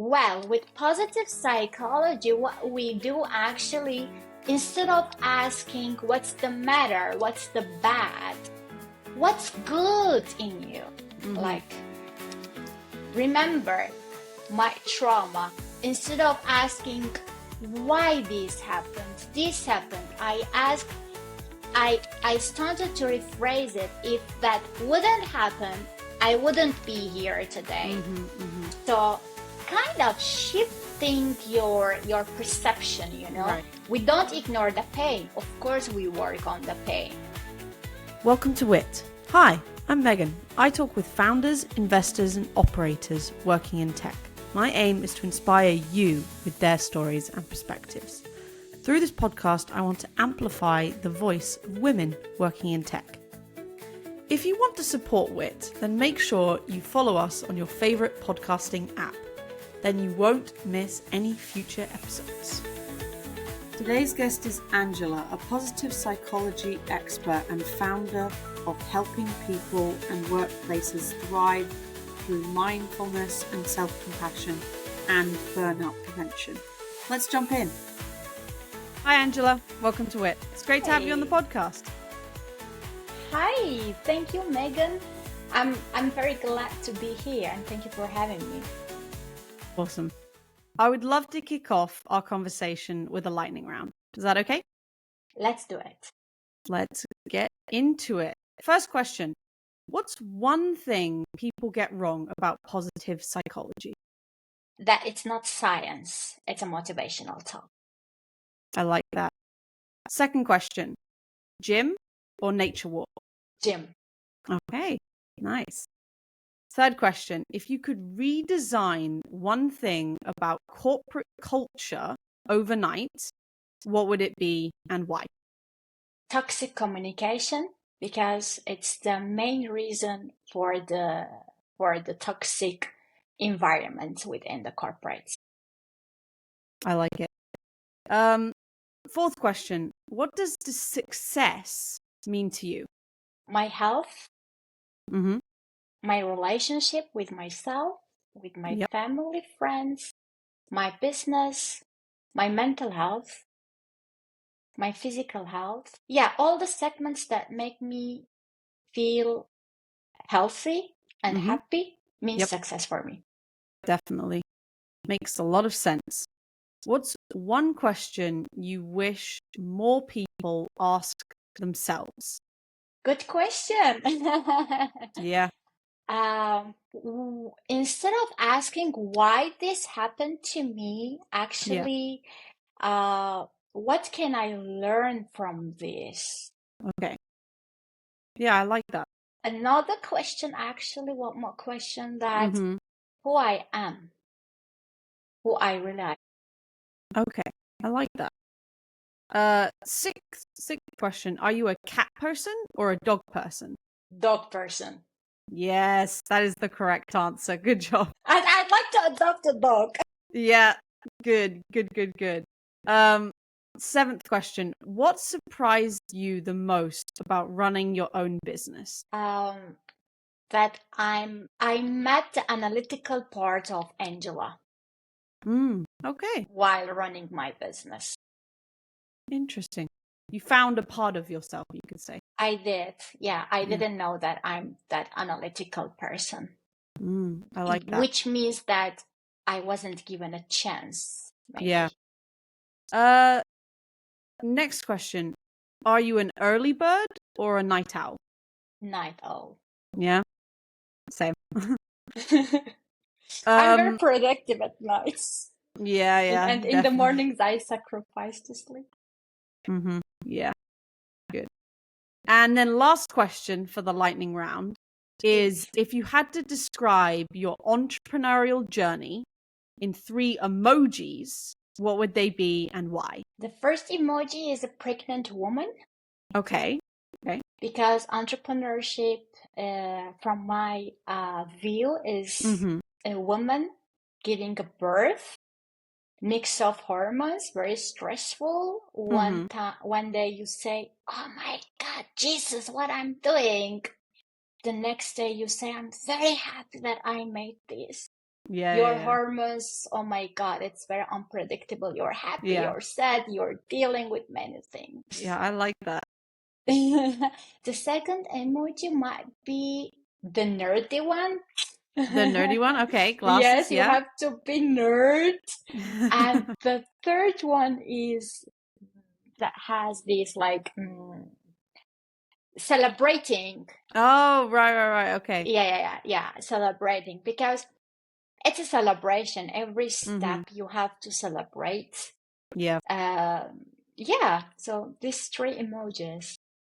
Well, with positive psychology, what we do actually, instead of asking what's the matter, what's the bad, what's good in you? Like, remember my trauma. Instead of asking why this happened, I started to rephrase it. If that wouldn't happen, I wouldn't be here today. So kind of shifting your perception, Right. We don't ignore the pain. Of course we work on the pain. Welcome to WITT. Hi, I'm Megan. I talk with founders, investors and operators working in tech. My aim is to inspire you with their stories and perspectives. Through this podcast, I want to amplify the voice of women working in tech. If you want to support WITT, then make sure you follow us on your favourite podcasting app. Then you won't miss any future episodes. Today's guest is Angela, a positive psychology expert and founder of helping people and workplaces thrive through mindfulness and self-compassion and burnout prevention. Let's jump in. Hi Angela, welcome to WITT. It's great to have you on the podcast. Hi, thank you, Megan. I'm very glad to be here and thank you for having me. Awesome. I would love to kick off our conversation with a lightning round. Is that okay? Let's do it. Let's get into it. First question. What's one thing people get wrong about positive psychology? That it's not science, it's a motivational talk. I like that. Second question. Gym or nature walk? Gym. Okay, nice. Third question. If you could redesign one thing about corporate culture overnight, what would it be and why? Toxic communication, because it's the main reason for the toxic environment within the corporates. I like it. Fourth question. What does the success mean to you? My health, Mm-hmm. my relationship with myself, with my family, friends, my business, my mental health, my physical health. Yeah, all the segments that make me feel healthy and happy means success for me. Definitely. Makes a lot of sense. What's one question you wish more people ask themselves? Good question. Yeah. Instead of asking why this happened to me, actually, what can I learn from this? Okay. Yeah, I like that. Another question, actually, one more question, that who I am, who I really am. Okay, I like that. Sixth question. Are you a cat person or a dog person? Dog person. Yes, that is the correct answer. Good job. I'd like to adopt a dog. Yeah, good. Seventh question. What surprised you the most about running your own business? That I met the analytical part of Angela. Okay. While running my business. Interesting. You found a part of yourself, you could say. I did. Yeah, I didn't know that I'm that analytical person. I like that. Which means that I wasn't given a chance. Maybe. Yeah. Next question. Are you an early bird or a night owl? Night owl. Yeah. Same. I'm very productive at nights. Yeah. And in the mornings, I sacrifice to sleep. Yeah. Good. And then last question for the lightning round is, if you had to describe your entrepreneurial journey in 3 emojis, what would they be and why? The first emoji is a pregnant woman. Okay. Because entrepreneurship, from my view, is a woman giving a birth, mix of hormones, very stressful. One day you say, "Oh my God, Jesus, what I'm doing." The next day you say, "I'm very happy that I made this." Your Yeah. hormones, oh my God, it's very unpredictable. You're happy, Yeah. you're sad, you're dealing with many Yeah. things. I like that. The second emoji might be the nerdy one. The nerdy one. Okay. Yes, Glasses. you Yeah. have to be nerd. And the third one is that has this like celebrating. Oh, right. Okay. Yeah, celebrating because it's a celebration. Every Mm-hmm. step you have to celebrate. Yeah. Yeah, so these three emojis.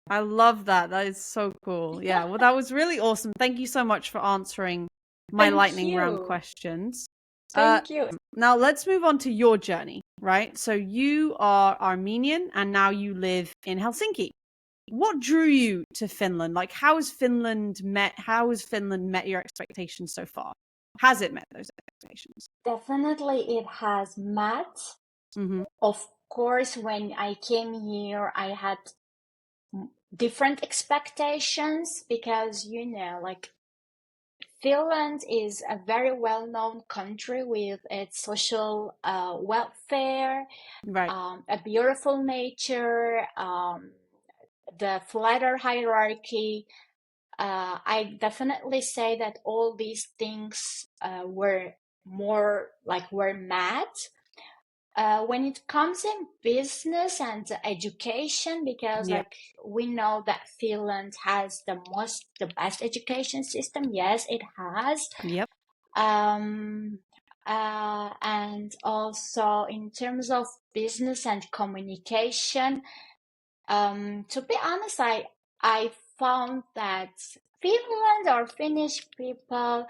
I love that. That is so cool. Yeah. Well, that was really awesome. Thank you so much for answering my Thank lightning round you. questions. Uh, Thank you. Now let's move on to your journey, right? So you are Armenian and now you live in Helsinki. What drew you to Finland? Like, how has Finland met your expectations so far? Has it met those expectations? Definitely it has met. Mm-hmm. Of course, when I came here, I had different expectations because, like Finland is a very well-known country with its social welfare, Right. a beautiful nature, the flatter hierarchy. I definitely say that all these things were met. When it comes in business and education, because Yep. like we know that Finland has the best education system. Yes, it has. Yep. Um, and also in terms of business and communication, to be honest, I found that Finland or Finnish people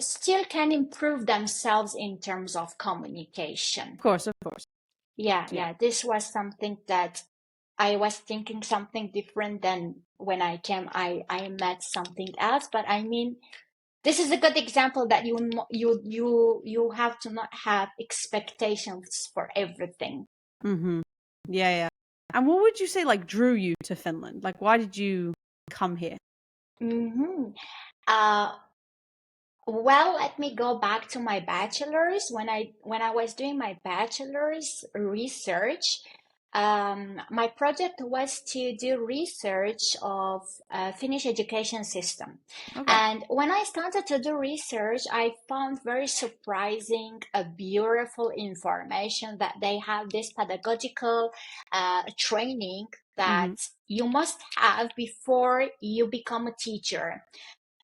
still can improve themselves in terms of communication. Of course. Yeah. Yeah. This was something that I was thinking something different than when I came. I met something else, but I mean, this is a good example that you have to not have expectations for everything. Mm-hmm. Yeah. And what would you say like drew you to Finland? Like, why did you come here? Mm-hmm. Uh, Well, let me go back to my bachelor's. When I was doing my bachelor's research, my project was to do research of Finnish education system. Okay. And when I started to do research, I found very surprising, beautiful information that they have this pedagogical training that Mm-hmm. you must have before you become a teacher.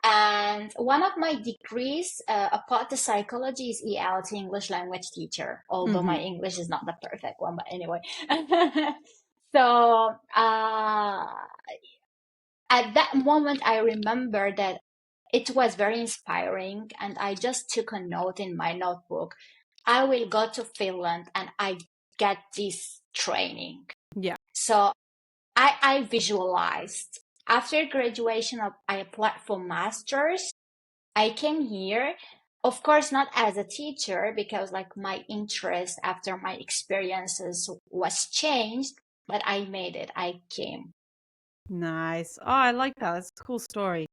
And one of my degrees, apart the psychology, is ELT, English language teacher, although Mm-hmm. my English is not the perfect one, but anyway. So at that moment, I remember that it was very inspiring, and I just took a note in my notebook. I will go to Finland and I get this training. Yeah. So I visualized. After graduation, I applied for master's. I came here, of course, not as a teacher because like my interest after my experiences was changed, but I made it. I came. Nice. Oh, I like that. That's a cool story.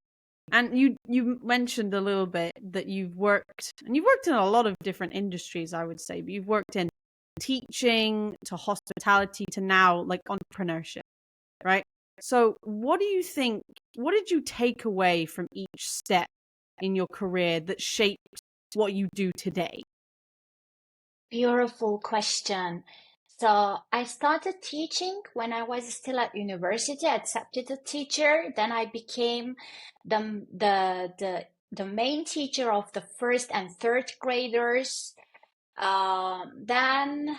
And you mentioned a little bit that you've worked in a lot of different industries, I would say, but you've worked in teaching to hospitality to now like entrepreneurship, right? So what did you take away from each step in your career that shaped what you do today? Beautiful question. So I started teaching when I was still at university, accepted a teacher. Then I became the main teacher of the first and third graders. Then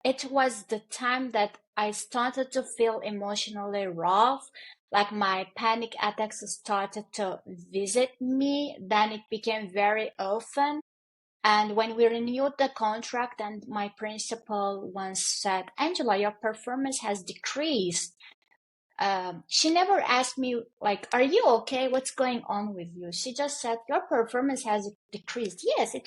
it was the time that I started to feel emotionally rough, like my panic attacks started to visit me. Then it became very often. And when we renewed the contract, and my principal once said, Angela, your performance has decreased. She never asked me, like, are you okay? What's going on with you? She just said, your performance has decreased. Yes, it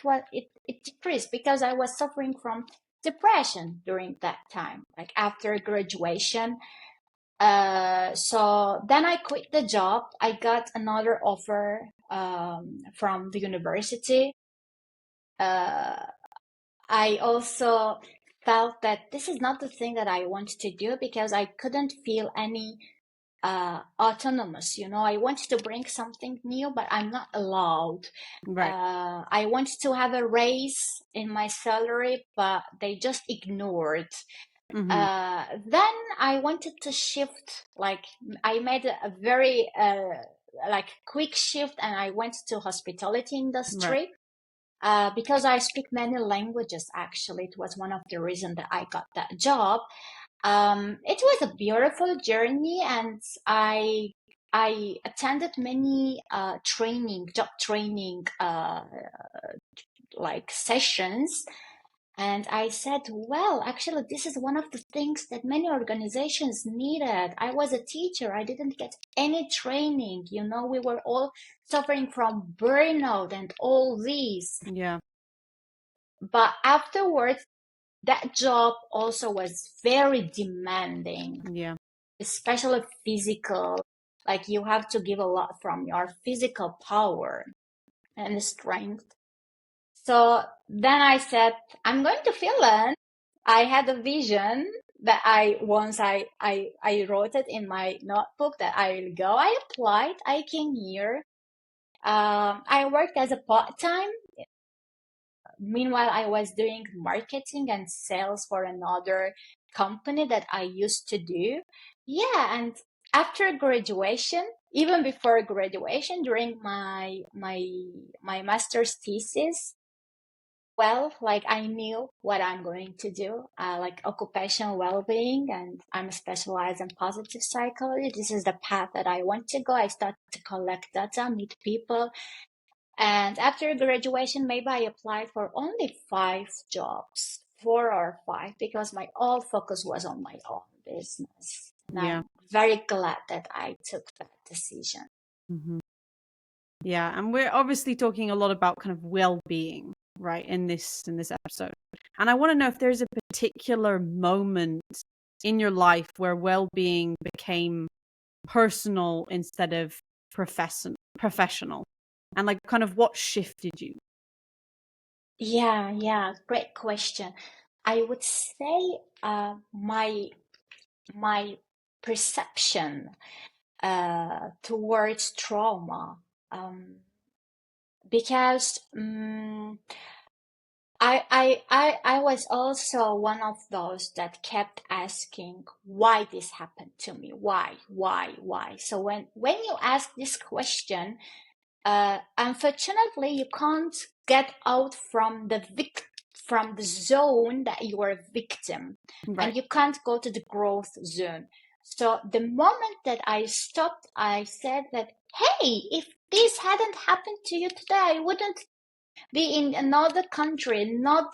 decreased because I was suffering from depression during that time, like after graduation. So then I quit the job. I got another offer from the university. I also felt that this is not the thing that I want to do because I couldn't feel any autonomous. I wanted to bring something new, but I'm not allowed. Right. I wanted to have a raise in my salary, but they just ignored. Then I wanted to shift, like I made a very quick shift, and I went to hospitality industry. Right. Because I speak many languages, actually, it was one of the reasons that I got that job. It was a beautiful journey, and I attended many job training sessions. And I said, well, actually, this is one of the things that many organizations needed. I was a teacher. I didn't get any training. We were all suffering from burnout and all these. Yeah. But afterwards, that job also was very demanding. Yeah. Especially physical. Like you have to give a lot from your physical power and strength. So then I said, I'm going to Finland. I had a vision that I wrote it in my notebook that I will go. I applied. I came here. I worked as a part-time. Meanwhile, I was doing marketing and sales for another company that I used to do. Yeah, and after graduation, even before graduation, during my master's thesis, well, like I knew what I'm going to do, like occupational well-being, and I'm specialized in positive psychology. This is the path that I want to go. I started to collect data, meet people, and after graduation, maybe I applied for only 5 jobs, 4 or 5, because my all focus was on my own business. And Yeah. I'm very glad that I took that decision. Yeah, and we're obviously talking a lot about kind of well-being, right, in this episode. And I want to know if there's a particular moment in your life where well-being became personal instead of professional, and like kind of what shifted you. Yeah, great question. I would say my perception towards trauma, because I was also one of those that kept asking why this happened to me. Why? So when you ask this question, unfortunately, you can't get out from the zone that you are a victim, Right. and you can't go to the growth zone. So the moment that I stopped, I said that, hey, if this hadn't happened to you today, I wouldn't be in another country, not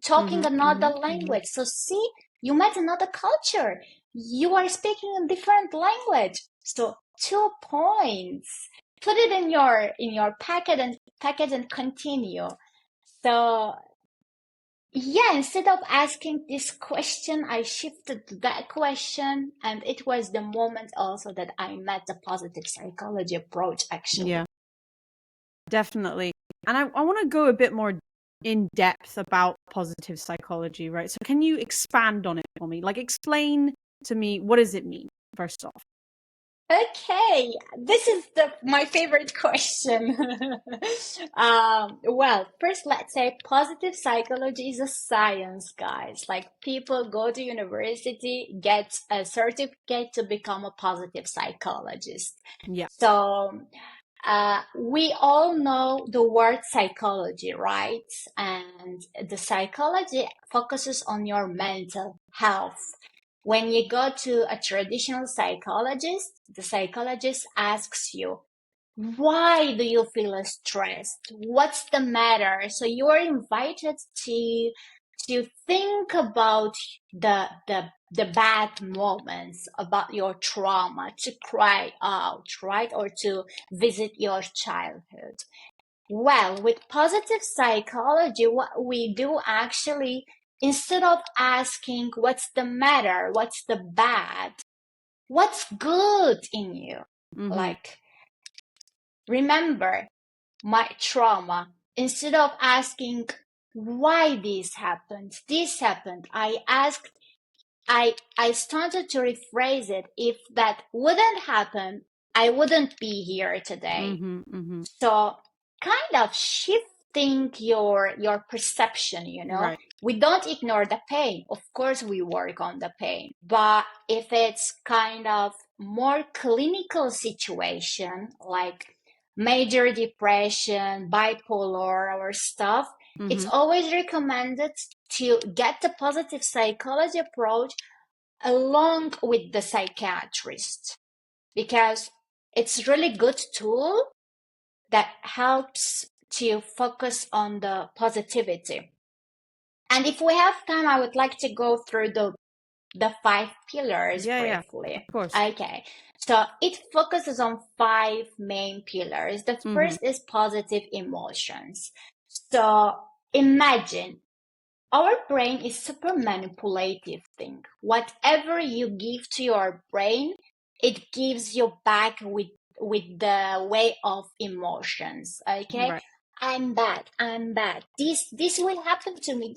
talking another language. So see, you met another culture. You are speaking a different language. So 2 points. Put it in your packet and continue. So yeah, instead of asking this question, I shifted to that question, and it was the moment also that I met the positive psychology approach, actually. Yeah, definitely. And I want to go a bit more in depth about positive psychology, right? So can you expand on it for me? Like explain to me, what does it mean, first off? Okay, this is my favorite question. Well, first, let's say positive psychology is a science, guys. Like people go to university, get a certificate to become a positive psychologist. Yeah. So we all know the word psychology, right? And the psychology focuses on your mental health. When you go to a traditional psychologist, the psychologist asks you, why do you feel stressed? What's the matter? So you are invited to think about the bad moments, about your trauma, to cry out, right? Or to visit your childhood. Well, with positive psychology, what we do actually, instead of asking what's the matter, what's the bad, what's good in you? Like, remember my trauma. Instead of asking why this happened, I started to rephrase it. If that wouldn't happen, I wouldn't be here today. So kind of shifting your perception, Right. We don't ignore the pain. Of course we work on the pain. But if it's kind of more clinical situation, like major depression, bipolar or stuff, it's always recommended to get the positive psychology approach along with the psychiatrist, because it's really good tool that helps to focus on the positivity. And if we have time, I would like to go through the 5 pillars briefly. Yeah, of course. Okay. So it focuses on 5 main pillars. The first is positive emotions. So imagine our brain is super manipulative thing. Whatever you give to your brain, it gives you back with the way of emotions. Okay? Right. I'm bad. This will happen to me.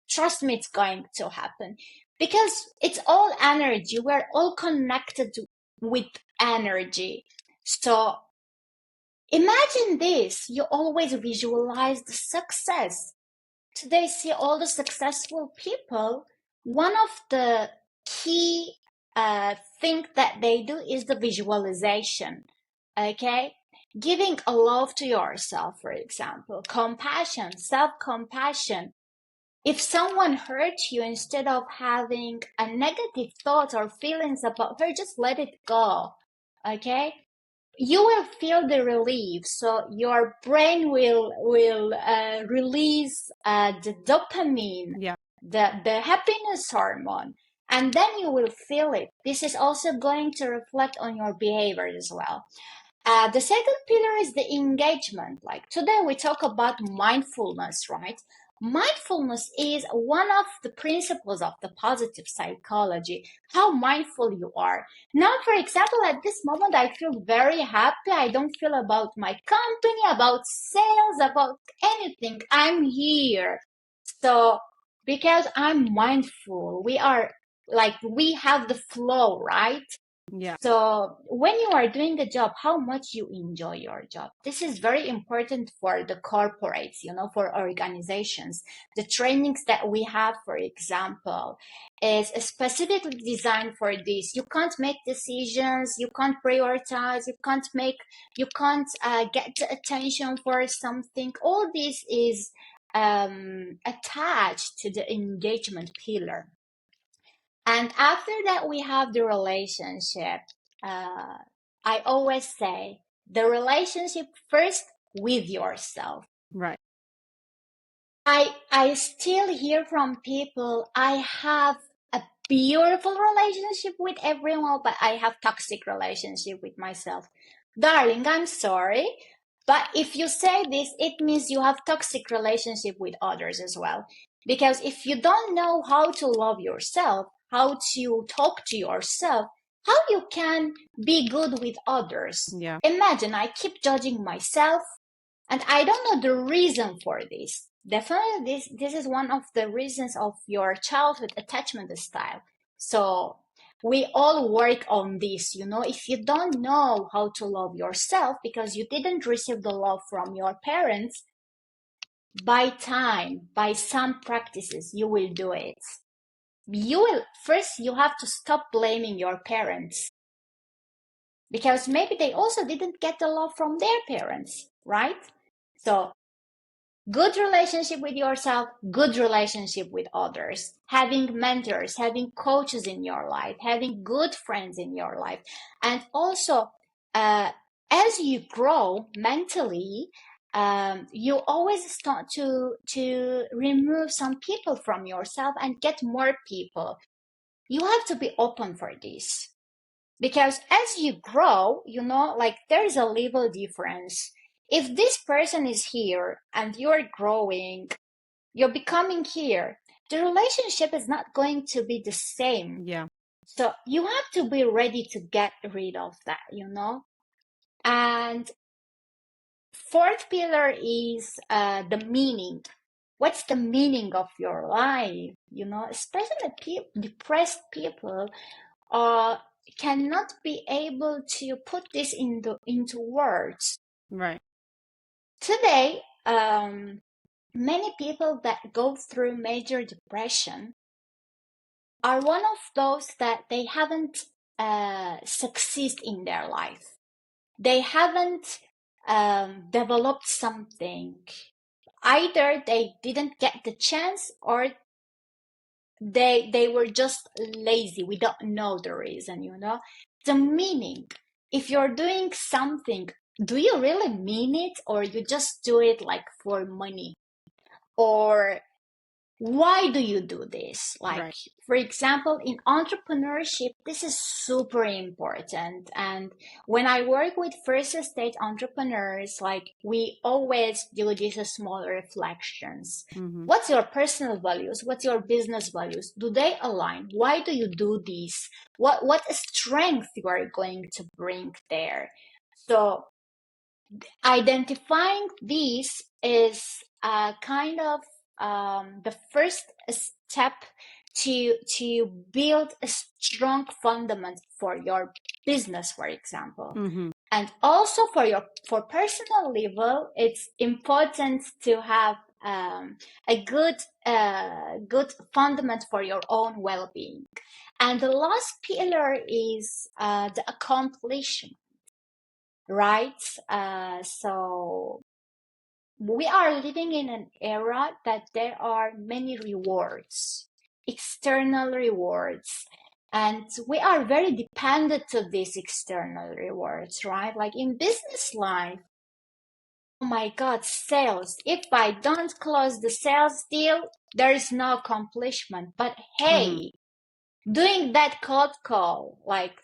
Trust me, it's going to happen. Because it's all energy. We're all connected with energy. So imagine this. You always visualize the success. Today, see all the successful people, one of the key things that they do is the visualization. Okay? Giving a love to yourself, for example, compassion, self-compassion. If someone hurts you, instead of having a negative thought or feelings about her, just let it go. Okay? You will feel the relief. So your brain will release the dopamine, the happiness hormone, and then you will feel it. This is also going to reflect on your behavior as well. The second pillar is the engagement. Like today we talk about mindfulness, right? Mindfulness is one of the principles of the positive psychology, how mindful you are. Now, for example, at this moment, I feel very happy. I don't feel about my company, about sales, about anything. I'm here. So, because I'm mindful, we have the flow, right? Yeah. So when you are doing a job, how much you enjoy your job. This is very important for the corporates, for organizations. The trainings that we have, for example, is specifically designed for this. You can't make decisions, you can't prioritize, you can't get the attention for something. All this is attached to the engagement pillar. And after that, we have the relationship. I always say the relationship first with yourself. Right. I still hear from people, I have a beautiful relationship with everyone, but I have toxic relationship with myself. Darling, I'm sorry. But if you say this, it means you have toxic relationship with others as well. Because if you don't know how to love yourself, how to talk to yourself, how you can be good with others. Yeah. Imagine I keep judging myself and I don't know the reason for this. Definitely this is one of the reasons of your childhood attachment style. So we all work on this, if you don't know how to love yourself because you didn't receive the love from your parents, by some practices, you will do it. You have to stop blaming your parents because maybe they also didn't get the love from their parents, right? So good relationship with yourself, good relationship with others, having mentors, having coaches in your life, having good friends in your life. And also, as you grow mentally, you always start to remove some people from yourself and get more people. You have to be open for this. Because as you grow, there is a level difference. If this person is here and you're growing, you're becoming here, the relationship is not going to be the same. Yeah. So you have to be ready to get rid of that, And fourth pillar is the meaning. What's the meaning of your life? Especially depressed people cannot be able to put this into words. Right. Today, many people that go through major depression are one of those that they haven't succeeded in their life. They haven't developed something. Either they didn't get the chance, or they were just lazy. We don't know the reason, The meaning. If you're doing something, do you really mean it, or you just do it like for money? Or why do you do this? Like, right. For example, in entrepreneurship, this is super important. And when I work with first stage entrepreneurs, like, we always do these small reflections. Mm-hmm. What's your personal values? What's your business values? Do they align? Why do you do this? What strength you are going to bring there? So identifying these is kind of the first step to build a strong fundament for your business, for example. Mm-hmm. And also for personal level, it's important to have a good fundament for your own well-being. And the last pillar is the accomplishment. Right? So we are living in an era that there are many rewards, external rewards, and we are very dependent to these external rewards, right? Like in business life, oh my God, sales. If I don't close the sales deal, there is no accomplishment. But hey, doing that cold call, like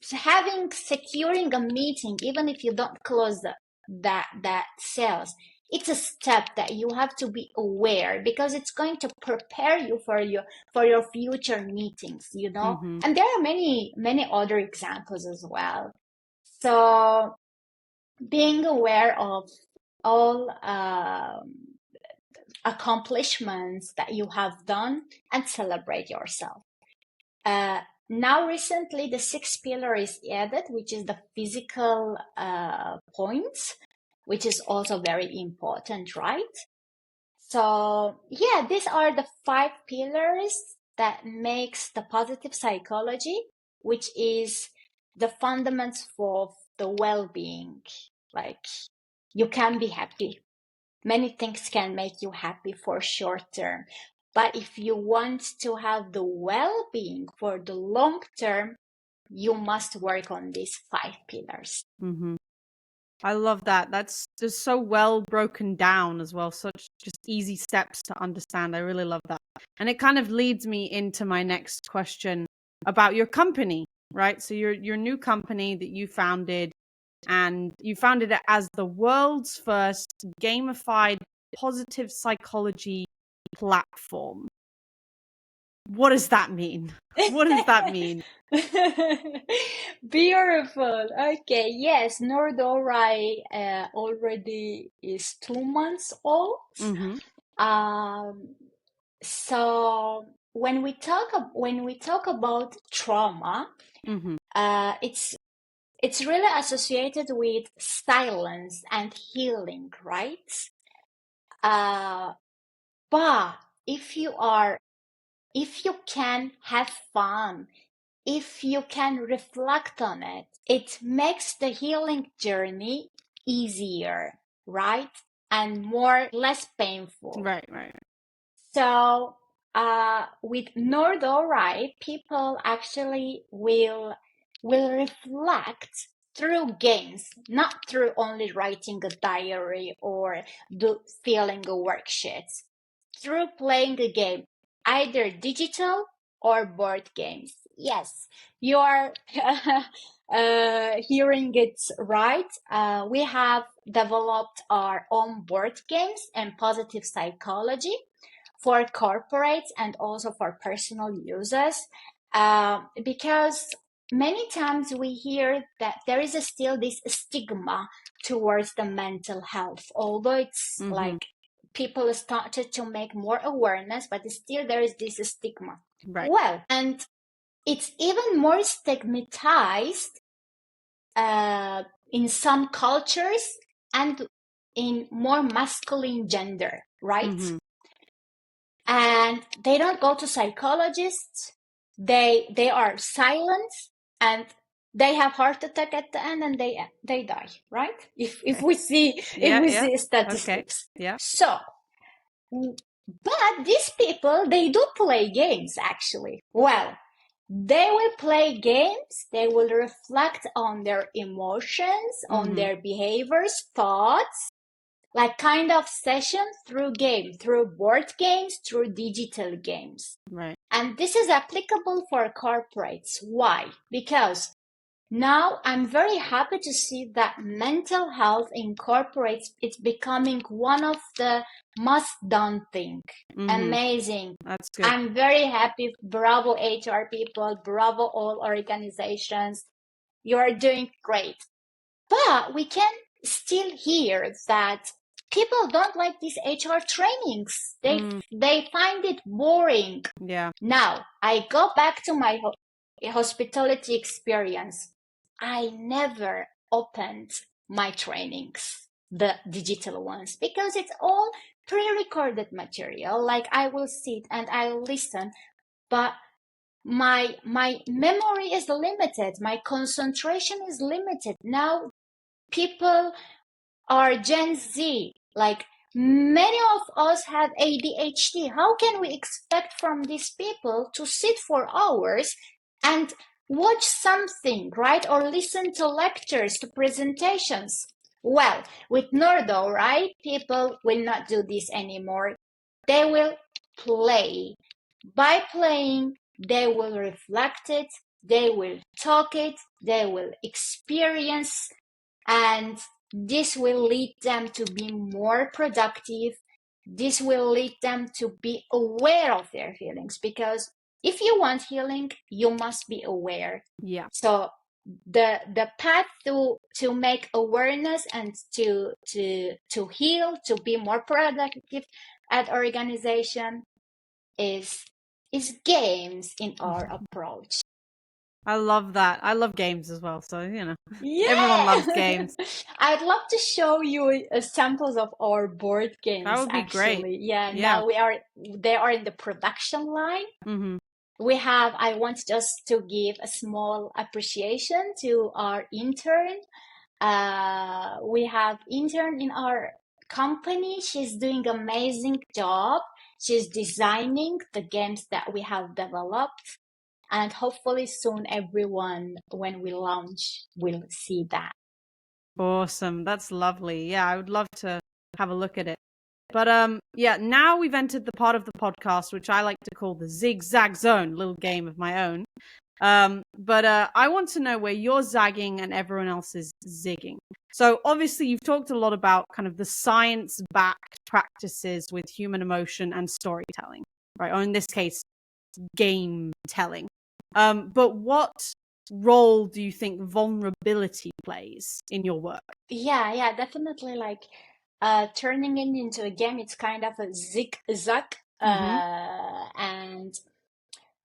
securing a meeting, even if you don't close that sales, it's a step that you have to be aware, because it's going to prepare you for your future meetings, And there are many other examples as well. So being aware of all accomplishments that you have done and celebrate yourself. Now, recently, the sixth pillar is added, which is the physical points, which is also very important, right? So, yeah, these are the 5 pillars that makes the positive psychology, which is the fundamentals for the well-being. Like, you can be happy. Many things can make you happy for short term. But if you want to have the well-being for the long term, you must work on these 5 pillars. Mm-hmm. I love that. That's just so well broken down as well. Such just easy steps to understand. I really love that. And it kind of leads me into my next question about your company, right? So your new company that you founded, and you founded it as the world's first gamified positive psychology platform. What does that mean? What does that mean? Beautiful. Okay, yes, Nordorai already is 2 months old. Mm-hmm. So when we talk about trauma, Mm-hmm. it's really associated with silence and healing, right? But if you can have fun, if you can reflect on it, it makes the healing journey easier, right? And less painful. Right. So, with Nordorai, people actually will reflect through games, not through only writing a diary or filling a worksheet. Through playing a game, either digital or board games. Yes, you are hearing it right. We have developed our own board games and positive psychology for corporates and also for personal users, because many times we hear that there is still this stigma towards the mental health, although it's like people started to make more awareness, but still there is this stigma. Right. Well, and it's even more stigmatized in some cultures and in more masculine gender, right? And they don't go to psychologists. They are silent, and they have heart attack at the end, and they die, right? If we see statistics. Okay. Yeah. So, but these people, they do play games actually. Well, they will play games. They will reflect on their emotions, on their behaviors, thoughts, like kind of session through game, through board games, through digital games. Right. And this is applicable for corporates. Why? Because now I'm very happy to see that mental health in corporates, it's becoming one of the must done thing. Amazing. That's good. I'm very happy. Bravo HR people, bravo all organizations. You're doing great. But we can still hear that people don't like these HR trainings. They find it boring. Yeah. Now, I go back to my hospitality experience. I never opened my trainings, the digital ones, because it's all pre-recorded material. Like I will sit and I'll listen, but my memory is limited. My concentration is limited. Now people are Gen Z. Like many of us have ADHD. How can we expect from these people to sit for hours and watch something, right? Or listen to lectures, to presentations? Well, with Nordo, right? People will not do this anymore. They will play. By playing, they will reflect it, they will talk it, they will experience, and this will lead them to be more productive. This will lead them to be aware of their feelings, because if you want healing, you must be aware. Yeah. So the path to make awareness and to heal, to be more productive at organization is games in our approach. I love that. I love games as well. So, Yeah. Everyone loves games. I'd love to show you samples of our board games. That would be actually. great. Yeah, Yeah. now they are in the production line. I want just to give a small appreciation to our intern. We have intern in our company. She's doing amazing job. She's designing the games that we have developed. And hopefully soon everyone, when we launch, will see that. Awesome. That's lovely. Yeah, I would love to have a look at it. But yeah, now we've entered the part of the podcast which I like to call the zigzag zone, little game of my own. But I want to know where you're zagging and everyone else is zigging. So obviously you've talked a lot about kind of the science-backed practices with human emotion and storytelling, right? Or in this case, game telling. But what role do you think vulnerability plays in your work? Yeah, definitely. Like turning it into a game, it's kind of a zigzag. And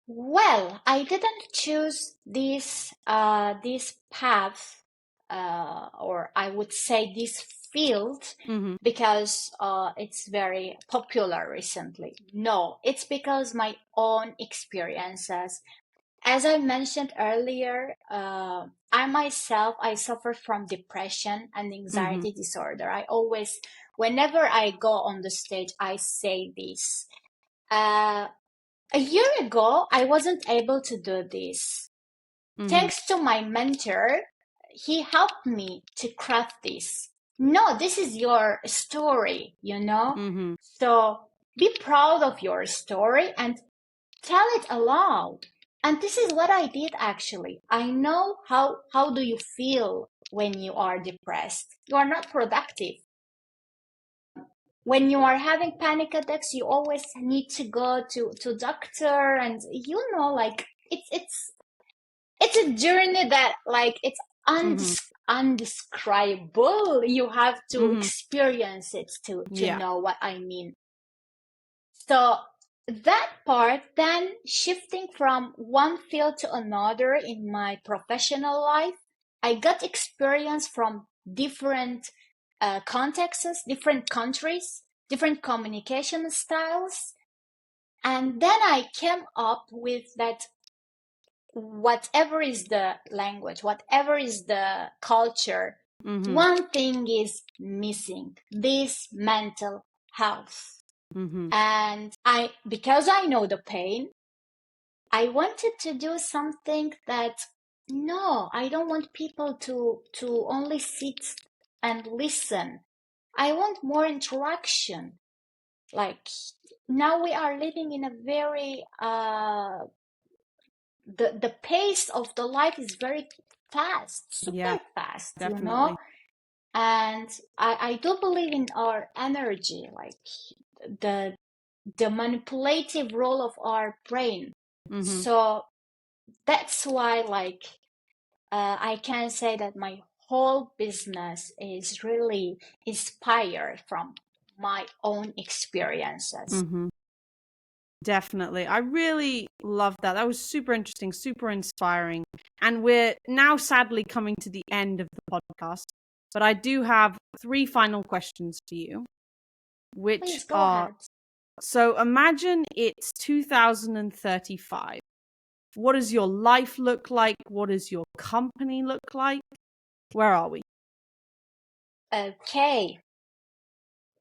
well, I didn't choose this path, or I would say this field, because it's very popular recently. No, it's because my own experiences. As I mentioned earlier, I suffer from depression and anxiety disorder. I always, whenever I go on the stage, I say this. A year ago, I wasn't able to do this. Thanks to my mentor, he helped me to craft this. No, this is your story, So be proud of your story and tell it aloud. And this is what I did actually. I know how do you feel when you are depressed. You are not productive. When you are having panic attacks, you always need to go to doctor, and like it's it's a journey that like it's undescribable. You have to experience it to know what I mean. So that part, then shifting from one field to another in my professional life, I got experience from different contexts, different countries, different communication styles. And then I came up with that whatever is the language, whatever is the culture, one thing is missing, this mental health. And because I know the pain, I wanted to do something that, no, I don't want people to only sit and listen. I want more interaction. Like now we are living in a very, the pace of the life is very fast, super fast, definitely. And I do believe in our energy, like the manipulative role of our brain. So that's why like I can say that my whole business is really inspired from my own experiences. Definitely. I really love that. That was super interesting, super inspiring. And we're now sadly coming to the end of the podcast, but I do have 3 final questions for you, which Please go are, ahead. so imagine it's 2035. What does your life look like? What does your company look like? Where are we? Okay.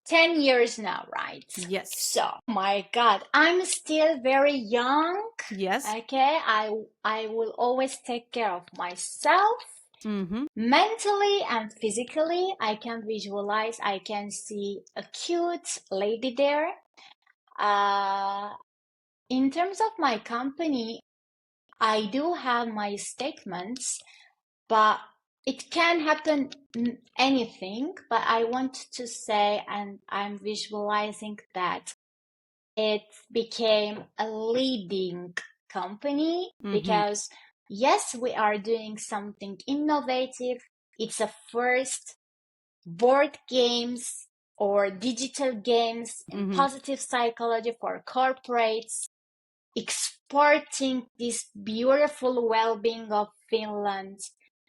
10 years now, right? Yes. So, my God, I'm still very young. Yes. Okay, I will always take care of myself. Mentally and physically. I can visualize, I can see a cute lady there. In terms of my company, I do have my statements, but it can happen anything. But I want to say, and I'm visualizing that it became a leading company because yes, we are doing something innovative. It's a first board games or digital games in positive psychology for corporates, exporting this beautiful well-being of Finland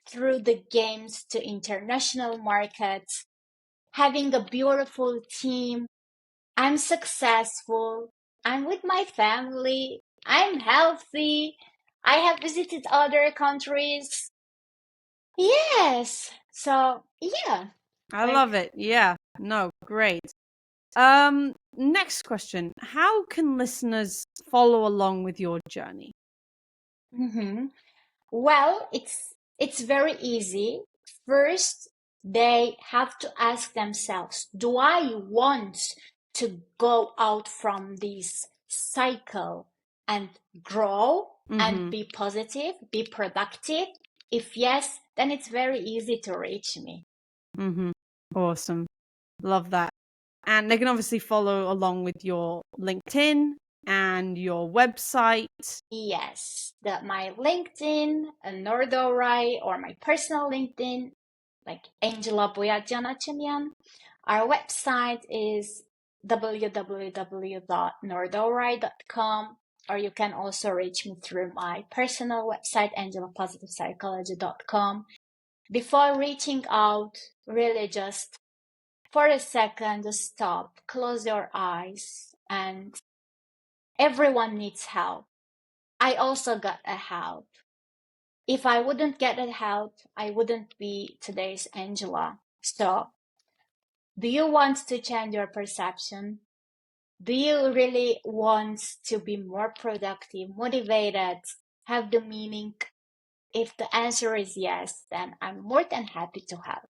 through the games to international markets, having a beautiful team. I'm successful. I'm with my family. I'm healthy. I have visited other countries. Yes. So, yeah. I love it. Yeah. No, great. Next question. How can listeners follow along with your journey? Well, it's very easy. First, they have to ask themselves, do I want to go out from this cycle and grow and be positive, be productive? If yes, then it's very easy to reach me. Awesome. Love that. And they can obviously follow along with your LinkedIn and your website. Yes, my LinkedIn, Nordorai, or my personal LinkedIn, like Angela Boyajian Adjounian. Our website is www.nordorai.com, or you can also reach me through my personal website, angelapositivepsychology.com. Before reaching out, really just for a second, just stop, close your eyes, and everyone needs help. I also got a help. If I wouldn't get that help, I wouldn't be today's Angela. So, do you want to change your perception? Do you really want to be more productive, motivated, have the meaning? If the answer is yes, then I'm more than happy to help.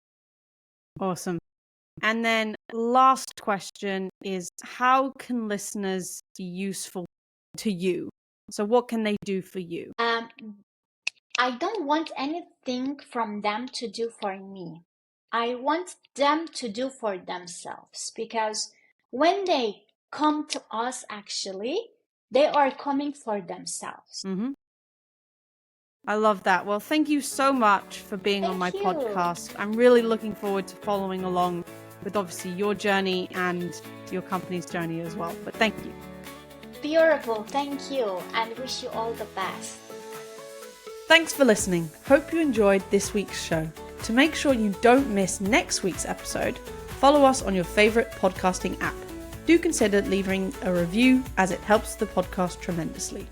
Awesome. And then last question is, how can listeners be useful to you? So what can they do for you? I don't want anything from them to do for me. I want them to do for themselves, because when they come to us, actually, they are coming for themselves. I love that. Well, thank you so much for being on my Thank you. podcast. I'm really looking forward to following along with obviously your journey and your company's journey as well. But thank you. Beautiful. Thank you. And wish you all the best. Thanks for listening. Hope you enjoyed this week's show. To make sure you don't miss next week's episode, follow us on your favorite podcasting app. Do consider leaving a review as it helps the podcast tremendously.